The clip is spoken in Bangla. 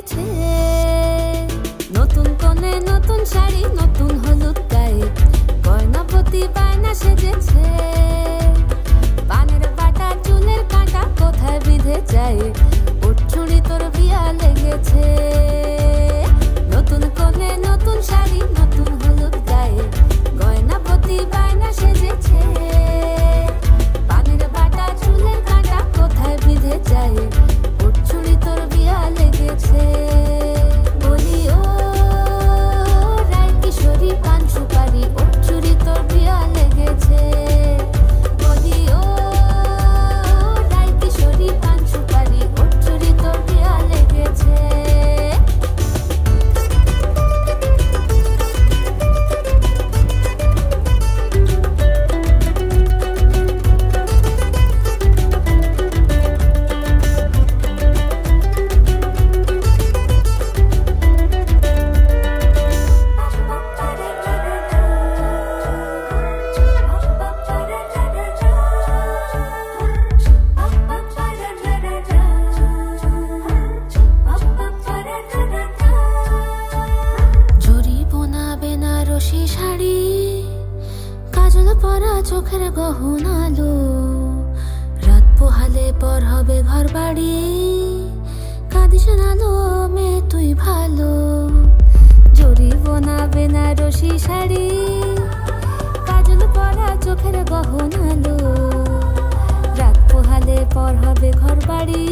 লেগেছে। নতুন কোণে নতুন শাড়ি নতুন হলুদ গায়ে গয়নাপতি বায়না সেজেছে। পানের বাটা চুলের কাঁটা কোথায় বিঁধে যায় ওর চুড়ি তোর বিয়া লেগেছে। নতুন কোণে নতুন শাড়ি নতুন হলুদ গায়ে গয়নাপতি বায়না সেজেছে। পানের বাটা চুলের কাঁটা কোথায় বিঁধে যায় ওর চুড়ি তোর বিয়া লেগেছে। বলি ও রায় কিশোরী পান সুপারি ওর চুড়ি তোর বিয়া লেগেছে। বলি ও রায় কিশোরী পান সুপারি ওর চুড়ি তোর বিয়া লেগেছে। শাড়ি কাজল পরা চোখের গহনালো রাত পোহালে পর হবে ঘর বাড়ি। কাঁদিস নালো মেয়ে তুই ভালো। জরি বোনা বেনারসি শাড়ি কাজল পরা চোখের গহনালো রাত পোহালে পর হবে ঘর বাড়ি।